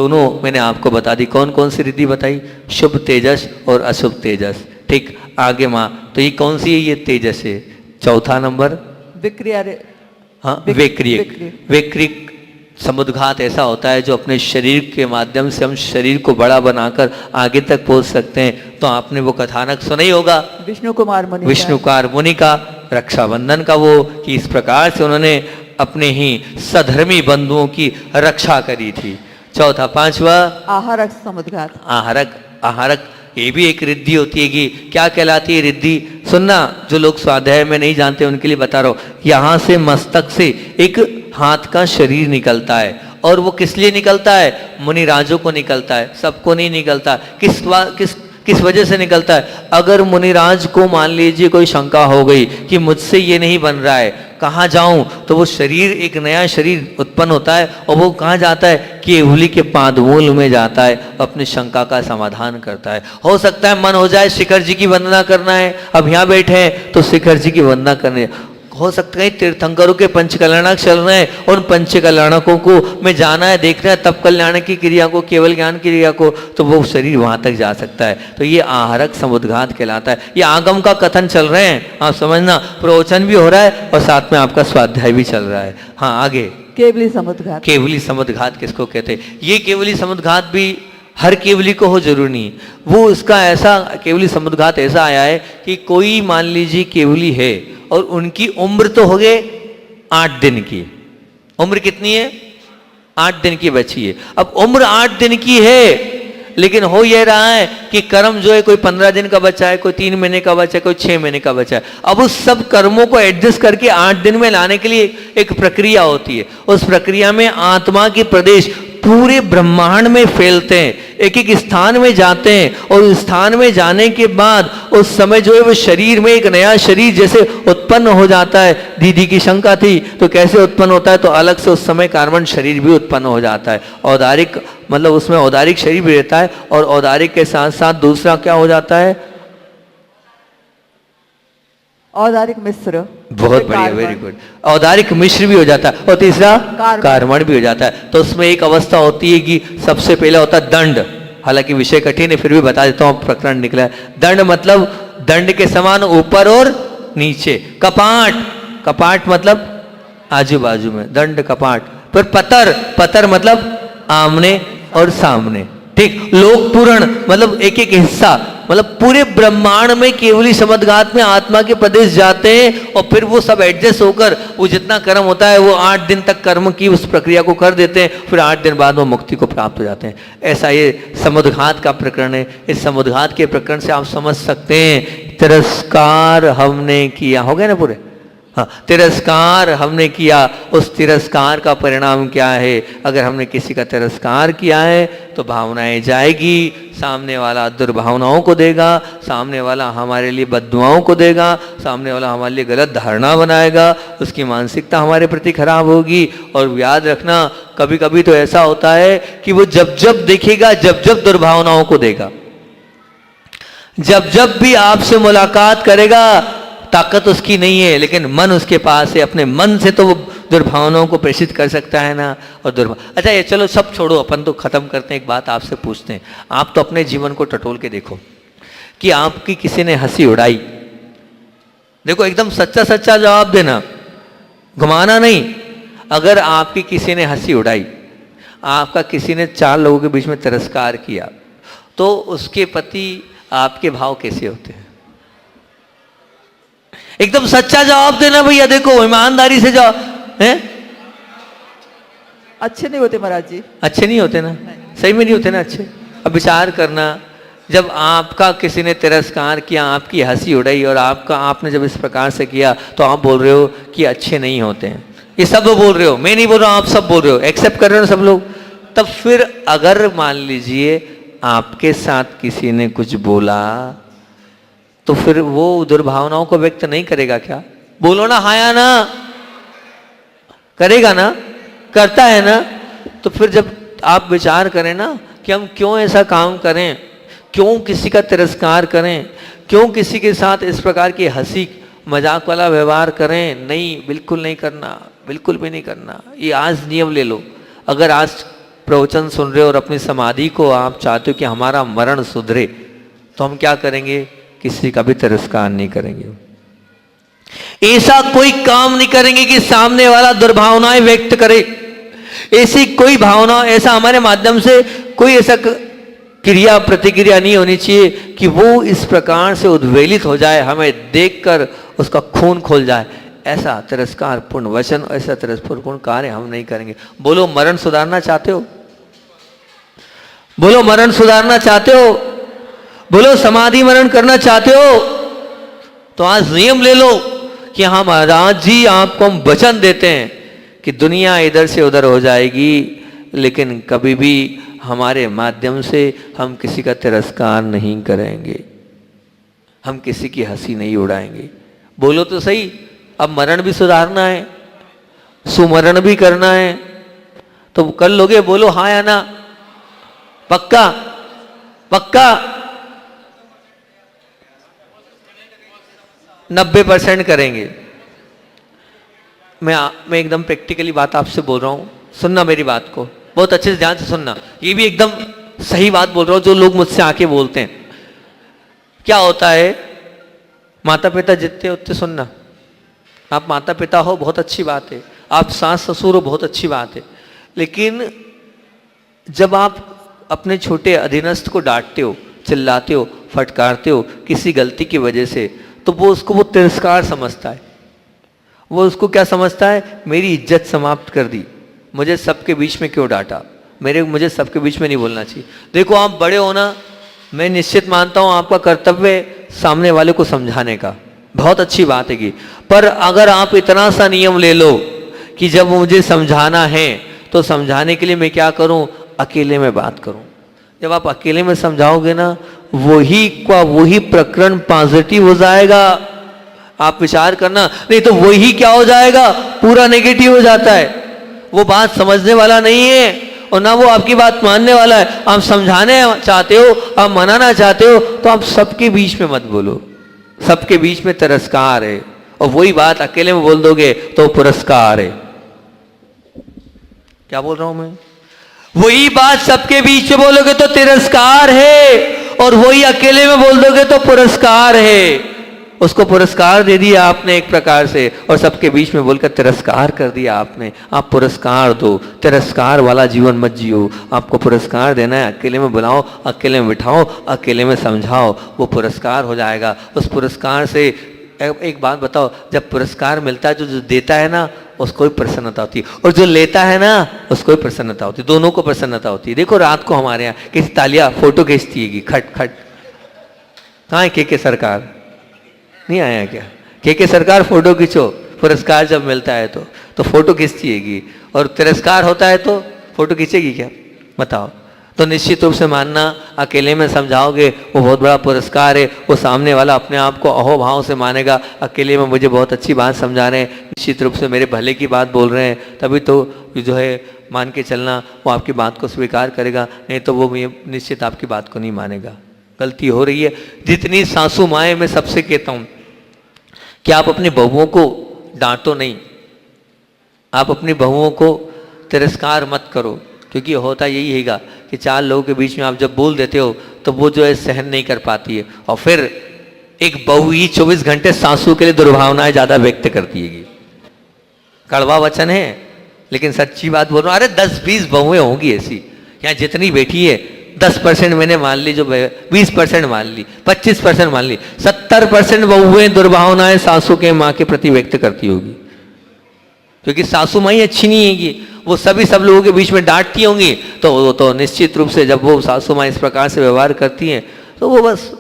दोनों मैंने आपको बता दी। कौन कौन सी रिद्धि बताई? शुभ तेजस और अशुभ तेजस। ठीक, आगे माँ, तो ये कौन सी है? ये तेजस है। चौथा नंबर विक्रिया। हाँ, वैक्रिक। वैक्रिक समुद्घात ऐसा होता है जो अपने शरीर के माध्यम से हम शरीर को बड़ा बनाकर आगे तक पहुंच सकते हैं। तो आपने वो कथानक सुना ही होगा, विष्णु कुमार मुनि का रक्षाबंधन का, वो कि इस प्रकार से उन्होंने अपने ही सधर्मी बंधुओं की रक्षा करी थी। चौथा, पांचवा आहारक समुद्घात। आहारक। आहारक ये भी एक रिद्धि होती है कि क्या कहलाती है रिद्धि? सुनना, जो लोग स्वाध्याय में नहीं जानते उनके लिए बता रहा हूं। यहां से मस्तक से एक हाथ का शरीर निकलता है, और वो किस लिए निकलता है? मुनिराजों को निकलता है, सबको नहीं निकलता। किस वजह से निकलता है? अगर मुनिराज को मान लीजिए कोई शंका हो गई कि मुझसे ये नहीं बन रहा है, कहाँ जाऊं, तो वो शरीर, एक नया शरीर उत्पन्न होता है, और वो कहाँ जाता है? केवली के पादमूल में जाता है, अपनी शंका का समाधान करता है। हो सकता है मन हो जाए शिखर जी की वंदना करना है, अब यहाँ बैठे हैं तो शिखर जी की वंदना करनी है। हो सकता है तीर्थंकरों के पंच कल्याणक चल रहे हैं, उन पंच कल्याणकों को में जाना है, देखना है तब कल्याण की क्रिया को, केवल ज्ञान की क्रिया को, तो वो शरीर वहां तक जा सकता है। तो ये आहारक समुद्घात कहलाता है। ये आगम का कथन चल रहे हैं, आप समझना, प्रवचन भी हो रहा है और साथ में आपका स्वाध्याय भी चल रहा है। हाँ, आगे केवली समुद्घात। केवली समुद्घात किसको कहते हैं? ये केवली समुद्घात भी हर केवली को हो जरूरी नहीं। वो इसका ऐसा केवली समुद्घात ऐसा आया है कि कोई मान लीजिए केवली है और उनकी उम्र तो हो गए 8 दिन की। उम्र कितनी है? 8 दिन की बची है। अब उम्र 8 दिन की है, लेकिन हो यह रहा है कि कर्म जो है कोई 15 दिन का बचा है, कोई 3 महीने का बचा है, कोई 6 महीने का बचा है। अब उस सब कर्मों को एडजस्ट करके 8 दिन में लाने के लिए एक प्रक्रिया होती है। उस प्रक्रिया में आत्मा के प्रदेश पूरे ब्रह्मांड में फैलते हैं, एक एक स्थान में जाते हैं, और उस स्थान में जाने के बाद उस समय जो है वो शरीर में एक नया शरीर जैसे उत्पन्न हो जाता है। दीदी की शंका थी तो कैसे उत्पन्न होता है? तो अलग से उस समय कार्बन शरीर भी उत्पन्न हो जाता है। औदारिक मतलब उसमें औदारिक शरीर भी रहता है, और औदारिक के साथ साथ दूसरा क्या हो जाता है? औदारिक मिश्र। बहुत बढ़िया, वेरी गुड। औदारिक मिश्र भी हो जाता है, और तीसरा कार्बन भी हो जाता है। तो उसमें एक अवस्था होती है कि सबसे पहले होता है दंड। हालांकि विषय कठिन है, फिर भी बता देता हूं, प्रकरण निकला है। दंड मतलब दंड के समान ऊपर और नीचे। कपाट, कपाट मतलब आजू बाजू में, दंड कपाट। फिर पतर, पतर मतलब आमने और सामने। ठीक, लोक पूर्ण मतलब एक एक हिस्सा, मतलब पूरे ब्रह्मांड में केवली समुद्घात में आत्मा के प्रदेश जाते हैं, और फिर वो सब एडजस्ट होकर वो जितना कर्म होता है वो 8 दिन तक कर्म की उस प्रक्रिया को कर देते हैं, फिर 8 दिन बाद वो मुक्ति को प्राप्त हो जाते हैं। ऐसा ये समुद्घात का प्रकरण है। इस समुद्घात के प्रकरण से आप समझ सकते हैं, तिरस्कार हमने किया, हो गए ना पूरे? हाँ, तिरस्कार हमने किया, उस तिरस्कार का परिणाम क्या है? अगर हमने किसी का तिरस्कार किया है तो भावनाएं जाएगी, सामने वाला दुर्भावनाओं को देगा, सामने वाला हमारे लिए बद्दुआओं को देगा, सामने वाला हमारे लिए गलत धारणा बनाएगा, उसकी मानसिकता हमारे प्रति खराब होगी। और याद रखना, कभी कभी तो ऐसा होता है कि वो जब जब देखेगा, जब जब दुर्भावनाओं को देगा, जब जब भी आपसे मुलाकात करेगा, ताकत उसकी नहीं है लेकिन मन उसके पास है, अपने मन से तो वो दुर्भावनाओं को प्रेषित कर सकता है ना। और अच्छा, ये चलो सब छोड़ो, अपन तो खत्म करते हैं। एक बात आपसे पूछते हैं, आप तो अपने जीवन को टटोल के देखो कि आपकी किसी ने हंसी उड़ाई। देखो, एकदम सच्चा सच्चा जवाब देना, घुमाना नहीं। अगर आपकी किसी ने हंसी उड़ाई, आपका किसी ने 4 लोगों के बीच में तिरस्कार किया, तो उसके प्रति आपके भाव कैसे होते हैं? एकदम सच्चा जवाब देना भैया, देखो ईमानदारी से जवाब है। अच्छे नहीं होते महाराज जी, अच्छे नहीं होते ना, सही में नहीं होते ना अच्छे। अब विचार करना, जब आपका किसी ने तिरस्कार किया, आपकी हंसी उड़ाई, और आपने जब इस प्रकार से किया, तो आप बोल रहे हो कि अच्छे नहीं होते हैं। ये सब बोल रहे हो, मैं नहीं बोल रहा हूं, आप सब बोल रहे हो, एक्सेप्ट कर रहे हो सब लोग। तब फिर अगर मान लीजिए आपके साथ किसी ने कुछ बोला, तो फिर वो दुर्भावनाओं को व्यक्त नहीं करेगा क्या? बोलो ना, हाँ या ना, करेगा ना, करता है ना। तो फिर जब आप विचार करें ना कि हम क्यों ऐसा काम करें, क्यों किसी का तिरस्कार करें, क्यों किसी के साथ इस प्रकार की हंसी मजाक वाला व्यवहार करें? नहीं, बिल्कुल नहीं करना, बिल्कुल भी नहीं करना। ये आज नियम ले लो। अगर आज प्रवचन सुन रहे हो और अपनी समाधि को आप चाहते हो कि हमारा मरण सुधरे, तो हम क्या करेंगे? किसी का भी तिरस्कार नहीं करेंगे। ऐसा कोई काम नहीं करेंगे कि सामने वाला दुर्भावनाएं व्यक्त करे। ऐसी कोई भावना, ऐसा हमारे माध्यम से कोई ऐसा क्रिया प्रतिक्रिया नहीं होनी चाहिए कि वो इस प्रकार से उद्वेलित हो जाए, हमें देखकर उसका खून खोल जाए। ऐसा तिरस्कार पूर्ण वचन, ऐसा तिरस्कार पूर्ण कार्य हम नहीं करेंगे। बोलो मरण सुधारना चाहते हो? बोलो मरण सुधारना चाहते हो? बोलो समाधि मरण करना चाहते हो? तो आज नियम ले लो कि हाँ महाराज जी, आपको हम वचन देते हैं कि दुनिया इधर से उधर हो जाएगी, लेकिन कभी भी हमारे माध्यम से हम किसी का तिरस्कार नहीं करेंगे, हम किसी की हंसी नहीं उड़ाएंगे। बोलो तो सही, अब मरण भी सुधारना है, सुमरण भी करना है, तो कर लोगे? बोलो हाँ या ना? पक्का? पक्का? 90% करेंगे। मैं एकदम प्रैक्टिकली बात आपसे बोल रहा हूं, सुनना मेरी बात को बहुत अच्छे से, ध्यान से सुनना। ये भी एकदम सही बात बोल रहा हूं जो लोग मुझसे आके बोलते हैं। क्या होता है, माता पिता जितने उतने सुनना, आप माता पिता हो बहुत अच्छी बात है, आप सास ससुर हो बहुत अच्छी बात है, लेकिन जब आप अपने छोटे अधीनस्थ को डांटते हो, चिल्लाते हो, फटकारते हो किसी गलती की वजह से, तो वो तिरस्कार समझता है। वो उसको क्या समझता है? मेरी इज्जत समाप्त कर दी, मुझे सबके बीच में क्यों डांटा, मुझे सबके बीच में नहीं बोलना चाहिए। देखो आप बड़े हो ना, मैं निश्चित मानता हूं आपका कर्तव्य सामने वाले को समझाने का, बहुत अच्छी बात है कि, पर अगर आप इतना सा नियम ले लो कि जब मुझे समझाना है तो समझाने के लिए मैं क्या करूं? अकेले में बात करूं। जब आप अकेले में समझाओगे ना, वही प्रकरण पॉजिटिव हो जाएगा। आप विचार करना, नहीं तो वही क्या हो जाएगा? पूरा नेगेटिव हो जाता है। वो बात समझने वाला नहीं है और ना वो आपकी बात मानने वाला है। आप समझाने चाहते हो, आप मनाना चाहते हो, तो आप सबके बीच में मत बोलो, सबके बीच में तिरस्कार है, और वही बात अकेले में बोल दोगे तो पुरस्कार है। क्या बोल रहा हूं मैं? वही बात सबके बीच में बोलोगे तो तिरस्कार है, और वही अकेले में बोल दोगे तो पुरस्कार है। उसको पुरस्कार दे दिया आपने एक प्रकार से, और सबके बीच में बोलकर तिरस्कार कर दिया आपने। आप पुरस्कार दो, तिरस्कार वाला जीवन मत जियो। आपको पुरस्कार देना है, अकेले में बुलाओ, अकेले में बिठाओ, अकेले में समझाओ, वो पुरस्कार हो जाएगा। उस पुरस्कार से एक बात बताओ, जब पुरस्कार मिलता है, जो देता है ना उसको भी प्रसन्नता होती है, और जो लेता है ना उसको भी प्रसन्नता होती है, दोनों को प्रसन्नता होती है। देखो रात को हमारे यहाँ किसी तालिया फोटो खींचती है, खट खट। कहाँ है के सरकार? नहीं आया क्या? के सरकार फोटो खींचो, पुरस्कार जब मिलता है तो फोटो खींचती है, और तिरस्कार होता है तो फोटो खींचेगी क्या? बताओ। तो निश्चित रूप से मानना, अकेले में समझाओगे वो बहुत बड़ा पुरस्कार है। वो सामने वाला अपने आप को अहोभाव से मानेगा, अकेले में मुझे बहुत अच्छी बात समझा रहे हैं, निश्चित रूप से मेरे भले की बात बोल रहे हैं, तभी तो जो है मान के चलना, वो आपकी बात को स्वीकार करेगा, नहीं तो वो निश्चित आपकी बात को नहीं मानेगा। गलती हो रही है। जितनी सासू माएँ, मैं सबसे कहता हूँ कि आप अपनी बहुओं को डांटो नहीं, आप अपनी बहुओं को तिरस्कार मत करो, क्योंकि होता यही हैगा कि चार लोगों के बीच में आप जब बोल देते हो तो वो जो है सहन नहीं कर पाती है, और फिर एक बहू ही 24 घंटे सासू के लिए दुर्भावनाएं ज्यादा व्यक्त करती है। कड़वा वचन है लेकिन सच्ची बात बोल रहा हूँ। अरे 10-20 बहुएं होंगी ऐसी, यहाँ जितनी बैठी है 10% मैंने मान ली, जो 20% मान ली, 25% मान ली, 70% बहुएं दुर्भावनाएं सासू के माँ के प्रति व्यक्त करती होगी, क्योंकि सासू माँ ही अच्छी नहीं है, वो सब लोगों के बीच में डांटती होंगी, तो निश्चित रूप से जब वो सासू माँ इस प्रकार से व्यवहार करती हैं तो वो बस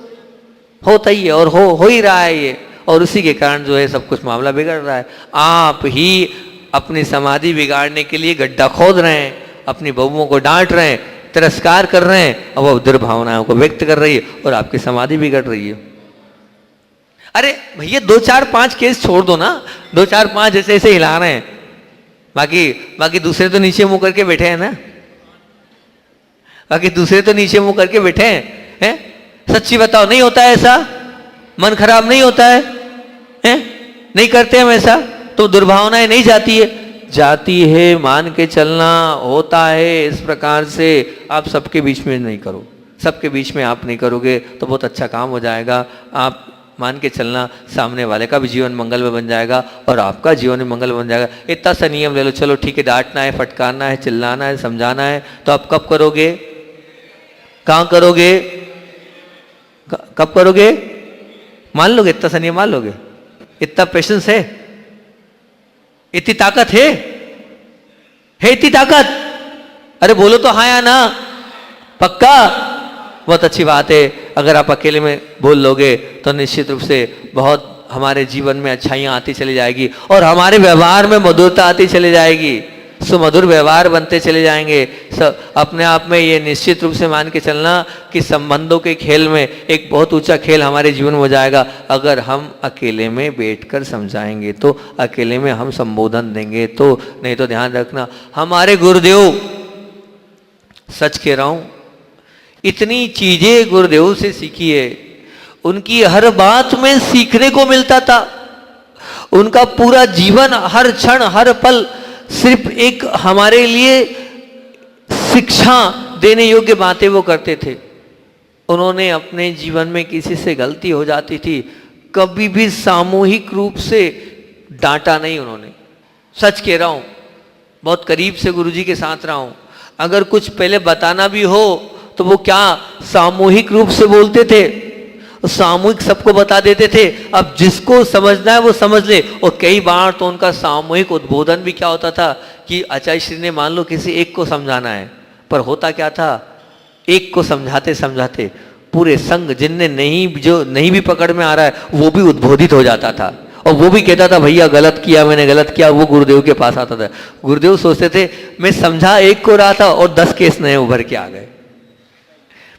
होता ही है, और हो ही रहा है ये, और उसी के कारण जो है सब कुछ मामला बिगड़ रहा है। आप ही अपनी समाधि बिगाड़ने के लिए गड्ढा खोद रहे हैं, अपनी बहुओं को डांट रहे हैं, तिरस्कार कर रहे हैं, और वो दुर्भावनाओं को व्यक्त कर रही है, और आपकी समाधि बिगड़ रही है। अरे भैया 2-4-5 केस छोड़ दो ना, 2-4-5 ऐसे हिला रहे हैं, बाकी दूसरे तो नीचे मुंह करके बैठे हैं ना, बाकी दूसरे तो नीचे मुंह करके बैठे हैं। सच्ची बताओ, नहीं होता है ऐसा? मन खराब नहीं होता है? नहीं करते हम ऐसा? तो दुर्भावनाएं नहीं जाती है? जाती है, मान के चलना होता है इस प्रकार से। आप सबके बीच में नहीं करो, सबके बीच में आप नहीं करोगे तो बहुत अच्छा काम हो जाएगा। आप मान के चलना, सामने वाले का भी जीवन मंगल में बन जाएगा और आपका जीवन भी मंगल बन जाएगा। इतना सा नियम ले लो। चलो ठीक है, डांटना है, फटकारना है, चिल्लाना है, समझाना है, तो आप कब करोगे, कहाँ करोगे, कब करोगे? मान लोगे? इतना सा नियम मान लोगे? इतना पेशेंस है? इतनी ताकत है इतनी ताकत? अरे बोलो तो हाँ या ना, पक्का? बहुत अच्छी बात है। अगर आप अकेले में बोल लोगे तो निश्चित रूप से बहुत हमारे जीवन में अच्छाइयाँ आती चली जाएगी और हमारे व्यवहार में मधुरता आती चली जाएगी, सुमधुर व्यवहार बनते चले जाएंगे। अपने आप में ये निश्चित रूप से मान के चलना कि संबंधों के खेल में एक बहुत ऊंचा खेल हमारे जीवन में हो जाएगा अगर हम अकेले में बैठकर समझाएंगे तो, अकेले में हम संबोधन देंगे तो। नहीं तो ध्यान रखना, हमारे गुरुदेव, सच कह रहा हूं, इतनी चीजें गुरुदेव से सीखी है, उनकी हर बात में सीखने को मिलता था। उनका पूरा जीवन, हर क्षण, हर पल सिर्फ एक हमारे लिए शिक्षा देने योग्य बातें वो करते थे। उन्होंने अपने जीवन में किसी से गलती हो जाती थी, कभी भी सामूहिक रूप से डांटा नहीं उन्होंने। सच कह रहा हूं, बहुत करीब से गुरुजी के साथ रहा हूं। अगर कुछ पहले बताना भी हो तो वो क्या सामूहिक रूप से बोलते थे, सामूहिक सबको बता देते थे। अब जिसको समझना है वो समझ ले। और कई बार तो उनका सामूहिक उद्बोधन भी क्या होता था कि आचार्य श्री ने मान लो किसी एक को समझाना है, पर होता क्या था, एक को समझाते समझाते पूरे संघ, जिनने जो नहीं भी पकड़ में आ रहा है वो भी उद्बोधित हो जाता था और वो भी कहता था भैया गलत किया, मैंने गलत किया। वो गुरुदेव के पास आता था। गुरुदेव सोचते थे मैं समझा एक को रहा था और 10 केस नए उभर के आ गए।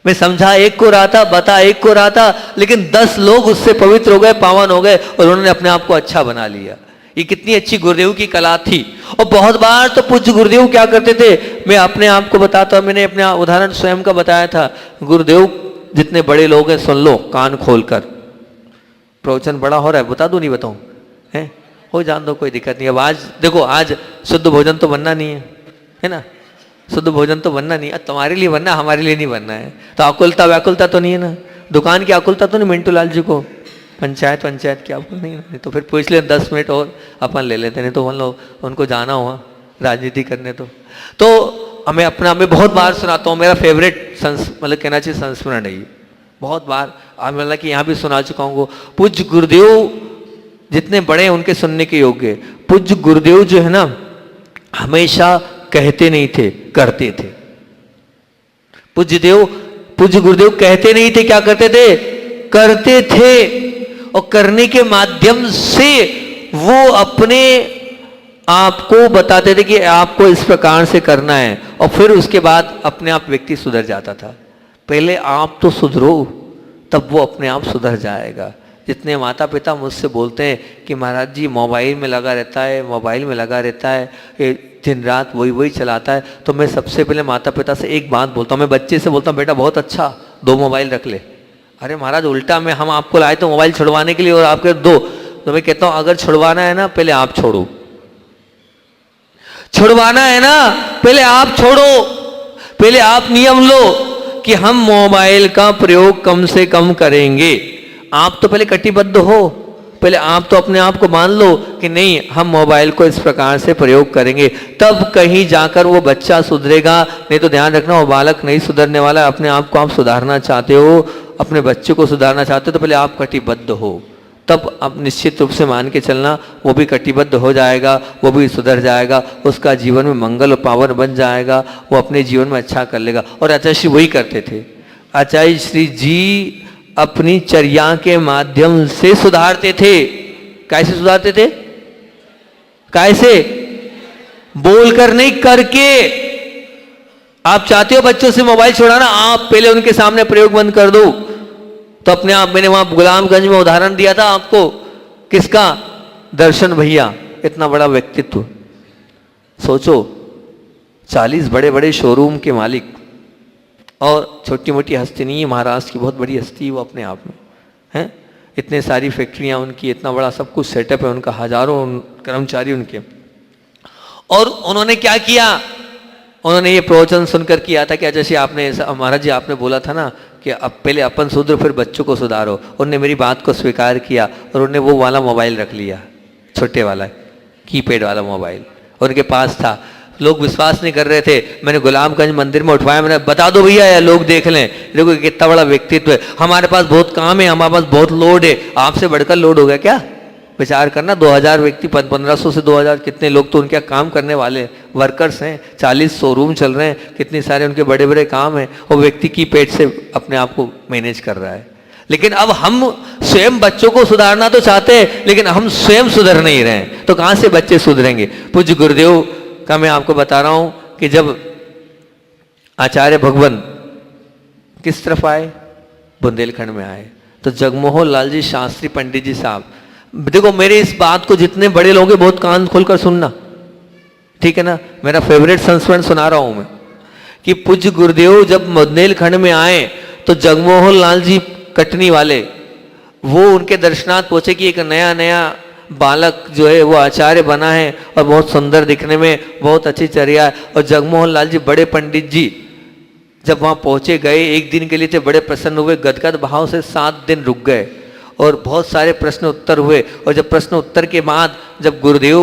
मैं समझा एक को रहा था, बता एक को रहा था, लेकिन 10 लोग उससे पवित्र हो गए, पावन हो गए और उन्होंने अपने आप को अच्छा बना लिया। ये कितनी अच्छी गुरुदेव की कला थी। और बहुत बार तो पूज्य गुरुदेव क्या करते थे, मैं अपने आप को बताता हूं, मैंने अपना उदाहरण स्वयं का बताया था। गुरुदेव जितने बड़े लोग हैं सुन लो कान खोलकर, प्रवचन बड़ा हो रहा है, बता दूं नहीं बताऊं, है हो जान दो, कोई दिक्कत नहीं। अब आज देखो, आज शुद्ध भोजन तो बनना नहीं है ना, शुद्ध भोजन तो बनना नहीं है, तुम्हारे लिए बनना, हमारे लिए नहीं बनना है। तो आकुलता व्याकुलता तो नहीं है ना, दुकान की आकुलता तो नहीं मिंटू लाल जी को, पंचायत की आकुल नहीं, तो फिर पूछ ले 10 मिनट और अपन ले लेते, नहीं तो उनको जाना हुआ राजनीति करने। तो हमें अपना, मैं बहुत बार सुनाता हूँ, मेरा फेवरेट मतलब कहना चाहिए संस्मरण है ये, बहुत बार मतलब कि यहाँ भी सुना चुका हूँ। पूज्य गुरुदेव जितने बड़े हैं उनके सुनने के योग्य। पूज्य गुरुदेव जो है ना, हमेशा कहते नहीं थे, करते थे। पूज्य गुरुदेव कहते नहीं थे, क्या करते थे, करते थे। और करने के माध्यम से वो अपने आपको बताते थे कि आपको इस प्रकार से करना है, और फिर उसके बाद अपने आप व्यक्ति सुधर जाता था। पहले आप तो सुधरो, तब वो अपने आप सुधर जाएगा। जितने माता पिता मुझसे बोलते हैं कि महाराज जी मोबाइल में लगा रहता है, दिन रात वही चलाता है, तो मैं सबसे पहले माता पिता से एक बात बोलता हूँ, मैं बच्चे से बोलता हूँ, बेटा बहुत अच्छा 2 मोबाइल रख ले। अरे महाराज उल्टा, में हम आपको लाए तो मोबाइल छुड़वाने के लिए और आपके 2, तो मैं कहता हूँ अगर छुड़वाना है ना पहले आप छोड़ो, छुड़वाना है ना पहले आप छोड़ो, पहले आप नियम लो कि हम मोबाइल का प्रयोग कम से कम करेंगे। आप तो पहले कटिबद्ध हो, पहले आप तो अपने आप को मान लो कि नहीं हम मोबाइल को इस प्रकार से प्रयोग करेंगे, तब कहीं जाकर वो बच्चा सुधरेगा। नहीं तो ध्यान रखना वो बालक नहीं सुधरने वाला। अपने आप को आप सुधारना चाहते हो, अपने बच्चे को सुधारना चाहते हो, तो पहले आप कटिबद्ध हो, तब आप निश्चित रूप से मान के चलना वो भी कटिबद्ध हो जाएगा, वो भी सुधर जाएगा, उसका जीवन में मंगल और पावन बन जाएगा, वो अपने जीवन में अच्छा कर लेगा। और आचार्य श्री वही करते थे। आचार्य श्री जी अपनी चर्या के माध्यम से सुधारते थे। कैसे सुधारते थे? कैसे? बोलकर नहीं, करके। आप चाहते हो बच्चों से मोबाइल छुड़ाना, आप पहले उनके सामने प्रयोग बंद कर दो। तो अपने आप, मैंने वहां गुलामगंज में उदाहरण दिया था आपको, किसका? दर्शन भैया, इतना बड़ा व्यक्तित्व। सोचो 40 बड़े बड़े शोरूम के मालिक और छोटी मोटी हस्ती नहीं है, महाराष्ट्र की बहुत बड़ी हस्ती वो अपने आप में हैं। इतने सारी फैक्ट्रियां उनकी, इतना बड़ा सब कुछ सेटअप है उनका, हजारों कर्मचारी उनके, और उन्होंने क्या किया, उन्होंने ये प्रवचन सुनकर किया था कि जैसे आपने महाराज जी आपने बोला था ना कि अब पहले अपन सुधरो फिर बच्चों को सुधारो। उन्होंने मेरी बात को स्वीकार किया और उन्होंने वो वाला मोबाइल रख लिया, छोटे वाला कीपैड वाला मोबाइल उनके पास था। लोग विश्वास नहीं कर रहे थे, मैंने गुलामगंज मंदिर में उठवाया, मैंने बता दो भैया या लोग देख लें, देखो कितना बड़ा व्यक्तित्व है, हमारे पास बहुत काम है, हमारे पास बहुत लोड है। आपसे बढ़कर लोड हो गया क्या? विचार करना, 2000 व्यक्ति, 1500 से 2000 कितने लोग तो उनके काम करने वाले वर्कर्स हैं, 40 शोरूम चल रहे हैं, कितने सारे उनके बड़े बड़े काम हैं, और व्यक्ति की पेट से अपने आप को मैनेज कर रहा है। लेकिन अब हम स्वयं बच्चों को सुधारना तो चाहते हैं, लेकिन हम स्वयं सुधर नहीं रहे हैं, तो कहां से बच्चे सुधरेंगे? पूज्य गुरुदेव का मैं आपको बता रहा हूं कि जब आचार्य भगवान किस तरफ आए, बुंदेलखंड में आए, तो जगमोहन लाल जी शास्त्री पंडित जी साहब, देखो मेरे इस बात को जितने बड़े लोग हैं बहुत कान खोलकर सुनना, ठीक है ना, मेरा फेवरेट संस्मरण सुना रहा हूं मैं, कि पूज्य गुरुदेव जब बुंदेलखंड में आए तो जगमोहन लाल जी कटनी वाले वो उनके दर्शनार्थ पहुंचे कि एक नया नया बालक जो है वो आचार्य बना है और बहुत सुंदर दिखने में, बहुत अच्छी चर्या है। और जगमोहन लाल जी बड़े पंडित जी जब वहां पहुंचे, गए एक दिन के लिए थे, बड़े प्रसन्न हुए, गदगद भाव से 7 दिन रुक गए और बहुत सारे प्रश्न उत्तर हुए। और जब प्रश्न उत्तर के बाद जब गुरुदेव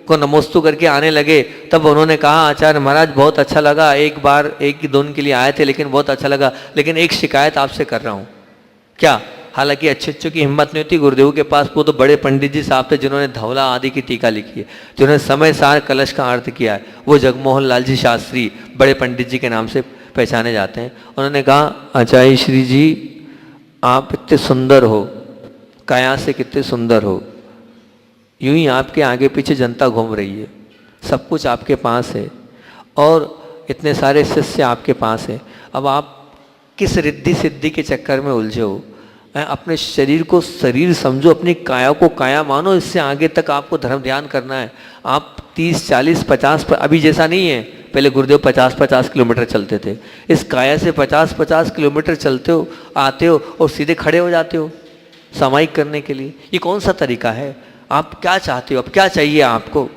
को नमोस्तु करके आने लगे, तब उन्होंने कहा आचार्य महाराज बहुत अच्छा लगा, एक बार एक ही दिन के लिए आए थे लेकिन बहुत अच्छा लगा, लेकिन एक शिकायत आपसे कर रहा हूँ। क्या? हालांकि अच्छे की हिम्मत नहीं होती गुरुदेव के पास, वो तो बड़े पंडित जी साहब थे जिन्होंने धवला आदि की टीका लिखी है, जिन्होंने समय सार कलश का अर्थ किया है, वो जगमोहन लाल जी शास्त्री बड़े पंडित जी के नाम से पहचाने जाते हैं। उन्होंने कहा आचार्य श्री जी आप इतने सुंदर हो, काया से कितने सुंदर हो, यूं ही आपके आगे पीछे जनता घूम रही है, सब कुछ आपके पास है और इतने सारे शिष्य आपके पास है, अब आप किस रिद्धि सिद्धि के चक्कर में उलझे हो? अपने शरीर को शरीर समझो, अपनी काया को काया मानो, इससे आगे तक आपको धर्म ध्यान करना है। आप 30, 40, 50 अभी जैसा नहीं है, पहले गुरुदेव 50-50 किलोमीटर चलते थे, इस काया से 50-50 किलोमीटर चलते हो, आते हो और सीधे खड़े हो जाते हो सामायिक करने के लिए। ये कौन सा तरीका है? आप क्या चाहते हो, अब क्या चाहिए आपको?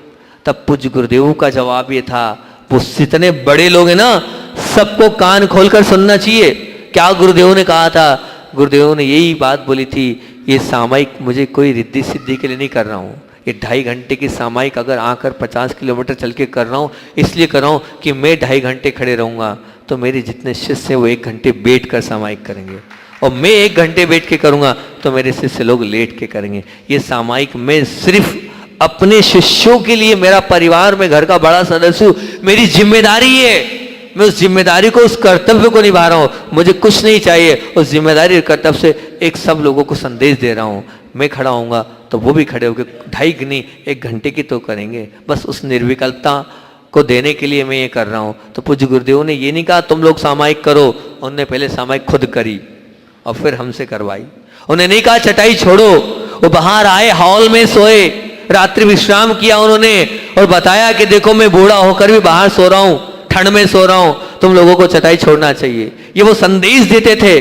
तब पूज्य गुरुदेव का जवाब ये था, वो जितने बड़े लोग हैं ना सबको कान खोलकर सुनना चाहिए। क्या गुरुदेव ने कहा था? गुरुदेव ने यही बात बोली थी, ये सामायिक मुझे कोई रिद्धि सिद्धि के लिए नहीं कर रहा हूँ, ये 2.5 घंटे की सामायिक अगर आकर 50 किलोमीटर चल के कर रहा हूँ, इसलिए कर रहा हूँ कि मैं 2.5 घंटे खड़े रहूँगा तो मेरे जितने शिष्य हैं वो 1 घंटे बैठ कर सामायिक करेंगे, और मैं 1 घंटे बैठ के करूँगा तो मेरे शिष्य लोग लेट के करेंगे। ये सामायिक मैं सिर्फ अपने शिष्यों के लिए, मेरा परिवार में घर का बड़ा सदस्य हूँ, मेरी जिम्मेदारी है, मैं उस जिम्मेदारी को, उस कर्तव्य को निभा रहा हूँ, मुझे कुछ नहीं चाहिए, उस जिम्मेदारी और कर्तव्य से एक सब लोगों को संदेश दे रहा हूँ। मैं खड़ा होऊंगा तो वो भी खड़े होकर 2.5 नहीं 1 घंटे की तो करेंगे, बस उस निर्विकल्पता को देने के लिए मैं ये कर रहा हूँ। तो पूज्य गुरुदेव ने ये नहीं कहा तुम लोग सामायिक करो, उन्होंने पहले सामायिक खुद करी और फिर हमसे करवाई। उन्होंने नहीं कहा चटाई छोड़ो, वो बाहर आए, हॉल में सोए, रात्रि विश्राम किया उन्होंने और बताया कि देखो मैं बूढ़ा होकर भी बाहर सो रहा हूँ, ठंड में सो रहा हूं, तुम लोगों को चटाई छोड़ना चाहिए। ये वो संदेश देते थे,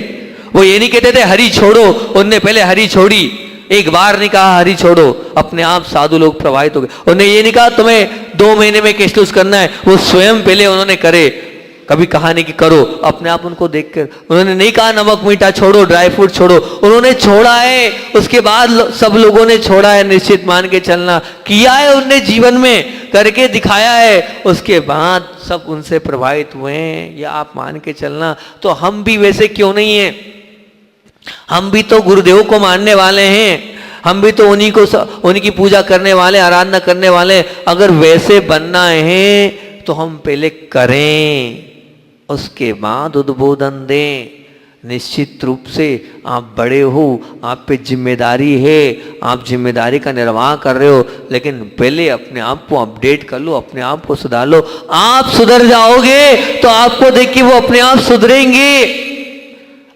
वो ये नहीं कहते थे हरी छोड़ो, उनने पहले हरी छोड़ी, एक बार नहीं कहा हरी छोड़ो, अपने आप साधु लोग प्रभावित हो गए। उन्होंने ये नहीं कहा तुम्हें 2 महीने में कैश करना है, वो स्वयं पहले उन्होंने करे, कभी कहा नहीं कि करो, अपने आप उनको देखकर। उन्होंने नहीं कहा नमक मीठा छोड़ो, ड्राई फ्रूट छोड़ो, उन्होंने छोड़ा है, उसके बाद सब लोगों ने छोड़ा है, निश्चित मान के चलना किया है, उनने जीवन में करके दिखाया है, उसके बाद सब उनसे प्रभावित हुए हैं, या आप मान के चलना। तो हम भी वैसे क्यों नहीं हैं? हम भी तो गुरुदेव को मानने वाले हैं, हम भी तो उन्हीं की पूजा करने वाले, आराधना करने वाले। अगर वैसे बनना है तो हम पहले करें, उसके बाद उद्बोधन दें। निश्चित रूप से आप बड़े हो, आप पे जिम्मेदारी है, आप जिम्मेदारी का निर्वाह कर रहे हो, लेकिन पहले अपने आप को अपडेट कर लो, अपने आप को सुधार लो। आप सुधर जाओगे तो आपको देख के वो अपने आप सुधरेंगे।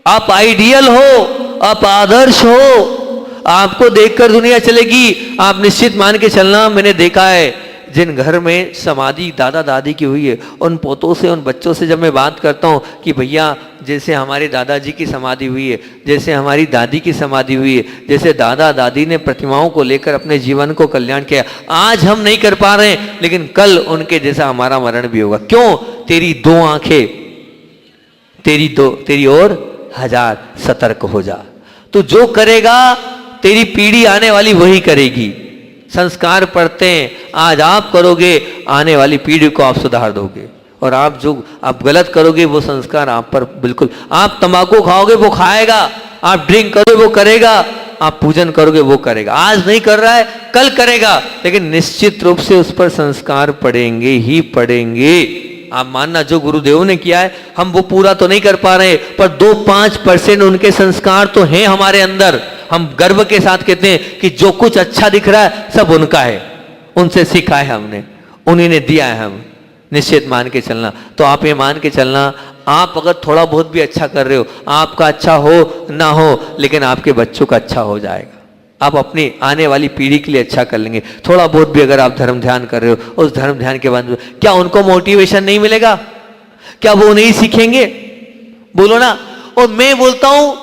आप आइडियल हो, आप आदर्श हो, आपको देखकर दुनिया चलेगी। आप निश्चित मान के चलना, मैंने देखा है जिन घर में समाधि दादा दादी की हुई है, उन पोतों से, उन बच्चों से जब मैं बात करता हूँ कि भैया जैसे हमारे दादाजी की समाधि हुई है, जैसे हमारी दादी की समाधि हुई है, जैसे दादा दादी ने प्रतिमाओं को लेकर अपने जीवन को कल्याण किया, आज हम नहीं कर पा रहे हैं, लेकिन कल उनके जैसा हमारा मरण भी होगा। क्यों? तेरी दो आंखें, तेरी ओर हजार, सतर्क हो जा। तो जो करेगा तेरी पीढ़ी आने वाली वही करेगी। संस्कार पढ़ते हैं, आज आप करोगे, आने वाली पीढ़ी को आप सुधार दोगे। और आप जो आप गलत करोगे वो संस्कार आप पर बिल्कुल, आप तंबाकू खाओगे वो खाएगा, आप ड्रिंक करोगे वो करेगा, आप पूजन करोगे वो करेगा। आज नहीं कर रहा है, कल करेगा, लेकिन निश्चित रूप से उस पर संस्कार पड़ेंगे ही पड़ेंगे। आप मानना जो गुरुदेव ने किया है हम वो पूरा तो नहीं कर पा रहे, पर 2-5% उनके संस्कार तो हैं हमारे अंदर। हम गर्व के साथ कहते हैं कि जो कुछ अच्छा दिख रहा है सब उनका है, उनसे सीखा है हमने, उन्हीं ने दिया है। हम निश्चित मान के चलना। तो आप ये मान के चलना, आप अगर थोड़ा बहुत भी अच्छा कर रहे हो, आपका अच्छा हो ना हो, लेकिन आपके बच्चों का अच्छा हो जाएगा। आप अपनी आने वाली पीढ़ी के लिए अच्छा कर लेंगे। थोड़ा बहुत भी अगर आप धर्म ध्यान कर रहे हो, उस धर्म ध्यान के बाद क्या उनको मोटिवेशन नहीं मिलेगा? क्या वो नहीं सीखेंगे? बोलो ना। और मैं बोलता हूं,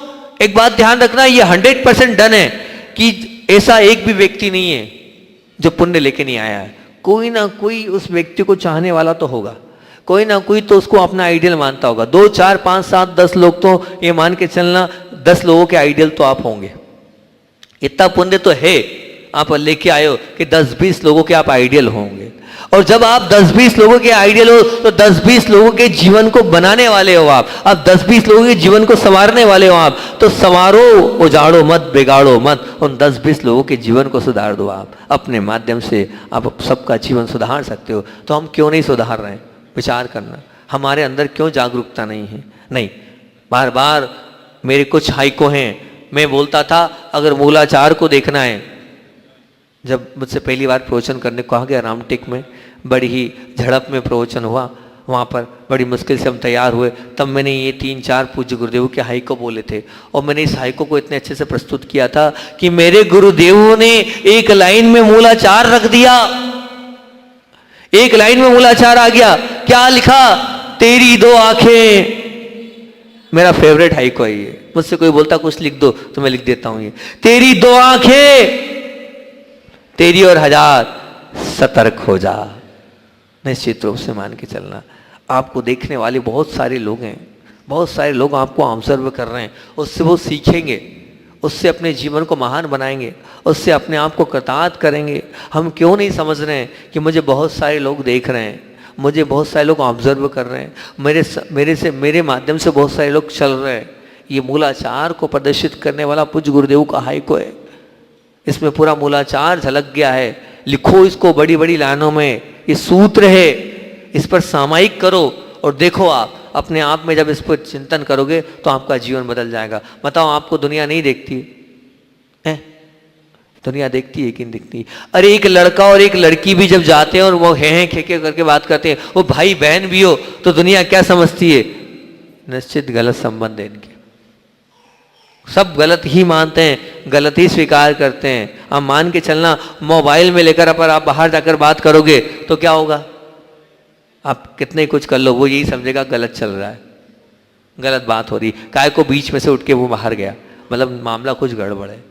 एक बात ध्यान रखना, ये 100% डन है कि ऐसा एक भी व्यक्ति नहीं है जो पुण्य लेके नहीं आया है। कोई ना कोई उस व्यक्ति को चाहने वाला तो होगा, कोई ना कोई तो उसको अपना आइडियल मानता होगा। 2, 4, 5, 7, 10 लोग तो ये मान के चलना, 10 लोगों के आइडियल तो आप होंगे। इतना पुण्य तो है आप लेके आए हो कि 10-20 लोगों के आप आइडियल होंगे। और जब आप 10-20 लोगों के आइडियल हो तो 10-20 लोगों के जीवन को बनाने वाले हो आप 10-20 लोगों के जीवन को संवारने वाले हो आप। तो संवारो, उजाड़ो मत, बिगाड़ो मत, उन 10-20 लोगों के जीवन को सुधार दो। आप अपने माध्यम से आप सबका जीवन सुधार सकते हो। तो हम क्यों नहीं सुधार रहे हैं? विचार करना, हमारे अंदर क्यों जागरूकता नहीं है? नहीं, बार बार मेरे कुछ हाइको हैं, मैं बोलता था अगर मूलाचार को देखना है, जब मुझसे पहली बार प्रवचन करने को कहा गया रामटेक में, बड़ी ही झड़प में प्रवचन हुआ, वहाँ पर बड़ी मुश्किल से हम तैयार हुए, तब मैंने ये 3-4 पूज्य गुरुदेव के हाइको बोले थे। और मैंने इस हाइको को इतने अच्छे से प्रस्तुत किया था कि मेरे गुरुदेवों ने एक लाइन में मूलाचार रख दिया, एक लाइन में मूलाचार आ गया। क्या लिखा? तेरी दो आंखें। मेरा फेवरेट हाइको है ये। मुझसे कोई बोलता कुछ लिख दो तो मैं लिख देता हूं ये, तेरी दो आंखें, तेरी और हजार, सतर्क हो जा। निश्चित रूप से मान के चलना, आपको देखने वाले बहुत सारे लोग हैं, बहुत सारे लोग आपको ऑब्जर्व कर रहे हैं, उससे वो सीखेंगे, उससे अपने जीवन को महान बनाएंगे, उससे अपने आप को कृतार्थ करेंगे। हम क्यों नहीं समझ रहे हैं कि मुझे बहुत सारे लोग देख रहे हैं, मुझे बहुत सारे लोग ऑब्जर्व कर रहे हैं, मेरे माध्यम से बहुत सारे लोग चल रहे हैं। ये मूलाचार को प्रदर्शित करने वाला पूज्य गुरुदेव का हाइको है। इसमें पूरा मूलाचार झलक गया है। लिखो इसको बड़ी बड़ी लाइनों में, ये सूत्र है, इस पर सामायिक करो और देखो आप अपने आप में जब इस पर चिंतन करोगे तो आपका जीवन बदल जाएगा। बताओ, आपको दुनिया नहीं देखती है? दुनिया देखती है कि नहीं दिखती? अरे एक लड़का और एक लड़की भी जब जाते हैं और वो हैं खेके करके बात करते हैं, वो भाई बहन भी हो, तो दुनिया क्या समझती है? निश्चित गलत संबंध है इनके, सब गलत ही मानते हैं, गलत ही स्वीकार करते हैं। आप मान के चलना, मोबाइल में लेकर अगर आप बाहर जाकर बात करोगे तो क्या होगा? आप कितने कुछ कर लो, वो यही समझेगा गलत चल रहा है, गलत बात हो रही। काय को बीच में से उठ के वो बाहर गया, मतलब मामला कुछ गड़बड़ है।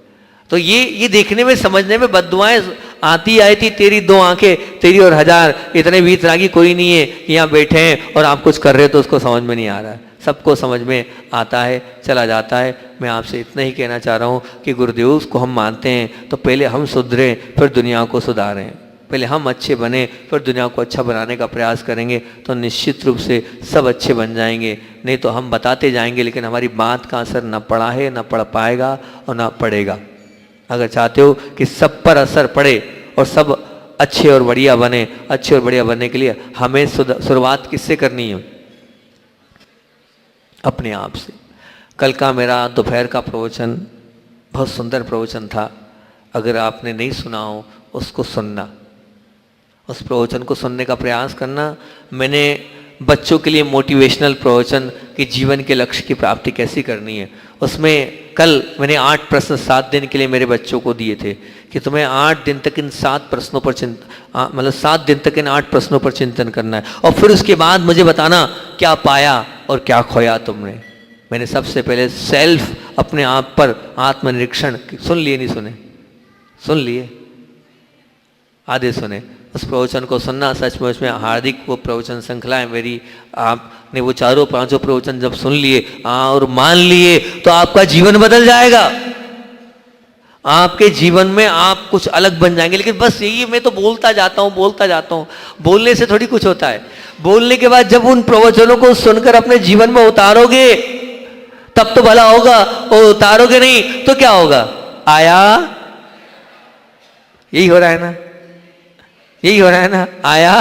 तो ये देखने में समझने में बद्दुआएं आती आई थी। तेरी दो आंखें, तेरी और हजार, इतने वीतरागी कोई नहीं है कि यहाँ बैठे हैं और आप कुछ कर रहे हो तो उसको समझ में नहीं आ रहा है। सबको समझ में आता है, चला जाता है। मैं आपसे इतना ही कहना चाह रहा हूँ कि गुरुदेव को हम मानते हैं तो पहले हम सुधरें, फिर दुनिया को सुधारें। पहले हम अच्छे बने, फिर दुनिया को अच्छा बनाने का प्रयास करेंगे तो निश्चित रूप से सब अच्छे बन जाएंगे। नहीं तो हम बताते जाएंगे लेकिन हमारी बात का असर न पड़ा है, न पड़ पाएगा और न पड़ेगा। अगर चाहते हो कि सब पर असर पड़े और सब अच्छे और बढ़िया बने, अच्छे और बढ़िया बनने के लिए हमें शुरुआत किससे करनी है? अपने आप से। कल का मेरा दोपहर का प्रवचन बहुत सुंदर प्रवचन था। अगर आपने नहीं सुना हो उसको सुनना, उस प्रवचन को सुनने का प्रयास करना। मैंने बच्चों के लिए मोटिवेशनल प्रवचन कि जीवन के लक्ष्य की प्राप्ति कैसी करनी है। उसमें कल मैंने 8 प्रश्न 7 दिन के लिए मेरे बच्चों को दिए थे कि तुम्हें 8 दिन तक इन 7 प्रश्नों पर मतलब 7 दिन तक इन 8 प्रश्नों पर चिंतन करना है और फिर उसके बाद मुझे बताना क्या पाया और क्या खोया तुमने। मैंने सबसे पहले सेल्फ अपने आप पर आत्मनिरीक्षण, सुन लिए नहीं सुने, सुन लिए, आधे सुने। उस प्रवचन को सुनना सचमुच में हार्दिक वो प्रवचन श्रृंखला है मेरी। आपने वो 4-5 प्रवचन जब सुन लिए और मान लिए तो आपका जीवन बदल जाएगा। आपके जीवन में आप कुछ अलग बन जाएंगे। लेकिन बस यही मैं तो बोलता जाता हूँ, बोलने से थोड़ी कुछ होता है। बोलने के बाद जब उन प्रवचनों को सुनकर अपने जीवन में उतारोगे तब तो भला होगा, और उतारोगे नहीं तो क्या होगा? आया, यही हो रहा है ना, यही हो रहा है ना, आया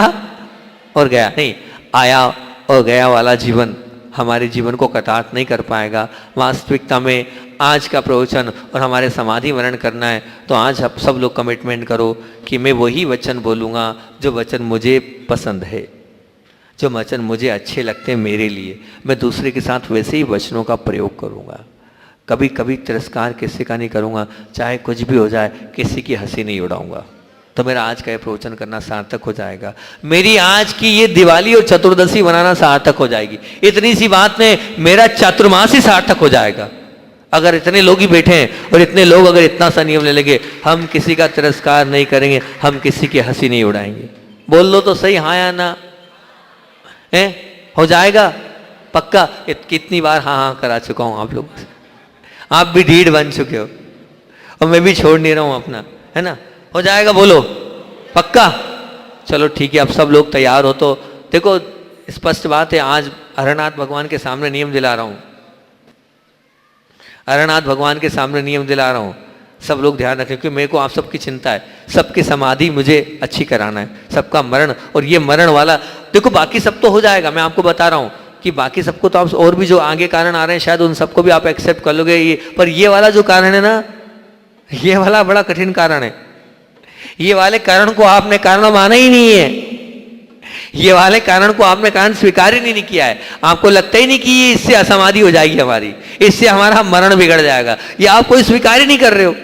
और गया। नहीं, आया और गया वाला जीवन हमारे जीवन को कटाक्ष नहीं कर पाएगा। वास्तविकता में आज का प्रवचन और हमारे समाधि वर्ण करना है तो आज आप सब लोग कमिटमेंट करो कि मैं वही वचन बोलूँगा जो वचन मुझे पसंद है, जो वचन मुझे अच्छे लगते हैं मेरे लिए। मैं दूसरे के साथ वैसे ही वचनों का प्रयोग करूँगा। कभी कभी तिरस्कार किसी का नहीं करूँगा, चाहे कुछ भी हो जाए, किसी की हंसी नहीं उड़ाऊँगा। तो मेरा आज का ये प्रवचन करना सार्थक हो जाएगा। मेरी आज की ये दिवाली और चतुर्दशी मनाना सार्थक हो जाएगी। इतनी सी बात में मेरा चातुर्मास ही सार्थक हो जाएगा। अगर इतने लोग ही बैठे हैं और इतने लोग अगर इतना सा नियम ले लेंगे, हम किसी का तिरस्कार नहीं करेंगे, हम किसी की हंसी नहीं उड़ाएंगे। बोल लो तो सही, हाँ या ना? है, हो जाएगा पक्का? कितनी बार हाँ हाँ करा चुका हूं आप लोग, आप भी ढीठ बन चुके हो और मैं भी छोड़ नहीं रहा हूं अपना, है ना? हो जाएगा, बोलो पक्का? चलो ठीक है, अब सब लोग तैयार हो तो देखो स्पष्ट बात है। आज हरनाथ भगवान के सामने नियम दिला रहा हूं, हरनाथ भगवान के सामने नियम दिला रहा हूं। सब लोग ध्यान रखें क्योंकि मेरे को आप सबकी चिंता है। सबकी समाधि मुझे अच्छी कराना है, सबका मरण। और ये मरण वाला देखो, बाकी सब तो हो जाएगा। मैं आपको बता रहा हूं कि बाकी सबको तो आप, और भी जो आगे कारण आ रहे हैं शायद उन सबको भी आप एक्सेप्ट कर लोगे ये, पर ये वाला जो कारण है ना, ये वाला बड़ा कठिन कारण है। ये वाले कारण को आपने कारण माना ही नहीं है, ये वाले कारण को आपने कारण स्वीकार ही नहीं किया है। आपको लगता ही नहीं कि ये इससे असमाधि हो जाएगी हमारी, इससे हमारा मरण बिगड़ जाएगा, ये आप कोई स्वीकार ही नहीं कर रहे हो।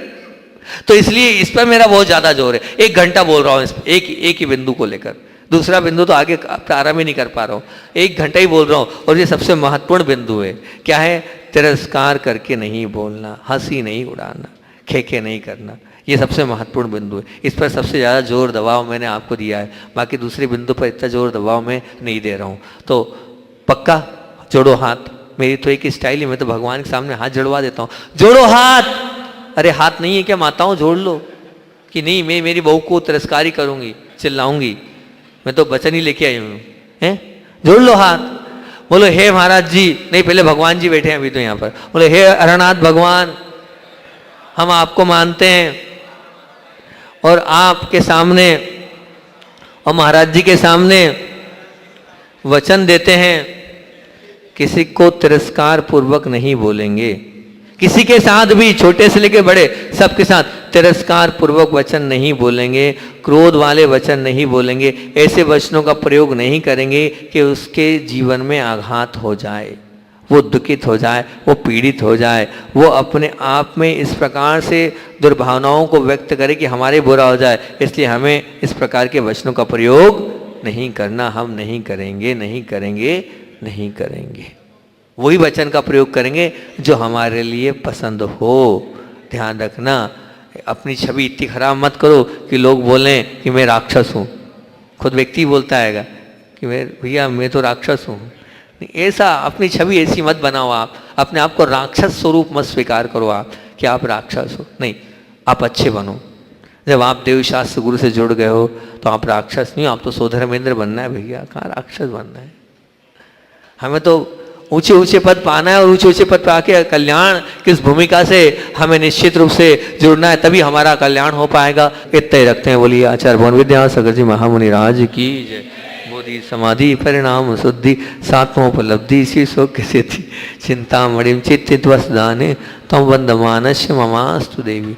तो इसलिए इस पर मेरा बहुत ज्यादा जोर है। 1 घंटा बोल रहा हूं एक ही बिंदु को लेकर, दूसरा बिंदु तो आगे प्रारंभ ही नहीं कर पा रहा हूं। 1 घंटा ही बोल रहा हूं और ये सबसे महत्वपूर्ण बिंदु है। क्या है? तिरस्कार करके नहीं बोलना, हंसी नहीं उड़ाना, खेखे नहीं करना, ये सबसे महत्वपूर्ण बिंदु है। इस पर सबसे ज़्यादा जोर दबाव मैंने आपको दिया है, बाकी दूसरे बिंदु पर इतना जोर दबाव मैं नहीं दे रहा हूँ। तो पक्का जोड़ो हाथ। मेरी तो एक स्टाइल है, मैं तो भगवान के सामने हाथ जड़वा देता हूँ। जोड़ो हाथ। अरे हाथ नहीं है क्या माताओं? जोड़ लो। कि नहीं मैं मेरी बहू को तिरस्कारी करूँगी, चिल्लाऊंगी, मैं तो वचन ही लेके आई हूँ। हैं? जोड़ लो हाथ। बोलो हे महाराज जी, नहीं पहले भगवान जी बैठे हैं अभी तो यहाँ पर। बोलो हे हरनाथ भगवान, हम आपको मानते हैं और आपके सामने और महाराज जी के सामने वचन देते हैं किसी को तिरस्कार पूर्वक नहीं बोलेंगे। किसी के साथ भी, छोटे से लेकर बड़े सबके साथ तिरस्कार पूर्वक वचन नहीं बोलेंगे, क्रोध वाले वचन नहीं बोलेंगे, ऐसे वचनों का प्रयोग नहीं करेंगे कि उसके जीवन में आघात हो जाए, वो दुखित हो जाए, वो पीड़ित हो जाए, वो अपने आप में इस प्रकार से दुर्भावनाओं को व्यक्त करे कि हमारे बुरा हो जाए। इसलिए हमें इस प्रकार के वचनों का प्रयोग नहीं करना। हम नहीं करेंगे, नहीं करेंगे, नहीं करेंगे। वही वचन का प्रयोग करेंगे जो हमारे लिए पसंद हो। ध्यान रखना, अपनी छवि इतनी खराब मत करो कि लोग बोलें कि मैं राक्षस हूँ। खुद व्यक्ति बोलता है कि भैया मैं तो राक्षस हूँ। ऐसा अपनी छवि ऐसी मत बनाओ। आप अपने आप को राक्षस स्वरूप मत स्वीकार करो आप कि आप राक्षस हो। नहीं, आप अच्छे बनो। जब आप देवशास्त्र गुरु से जुड़ गए हो तो आप राक्षस नहीं, आप तो सोधर्मेंद्र बनना है भैया। कहाँ राक्षस बनना है? हमें तो ऊंचे ऊंचे पद पाना है और ऊंचे ऊंचे पद पे आके कल्याण की उस भूमिका से हमें निश्चित रूप से जुड़ना है, तभी हमारा कल्याण हो पाएगा। इतना ही रखते हैं। बोलिए आचार्य भवन विद्यासागर जी महामुनि राज की जय। बोधि समाधि परिणाम शुद्धि सात्मोपलब्धि श्री सौख्य सिद्धि चिंता मणिम चित्तित वसदाने तम वंदमानस्य ममास्तु देवी।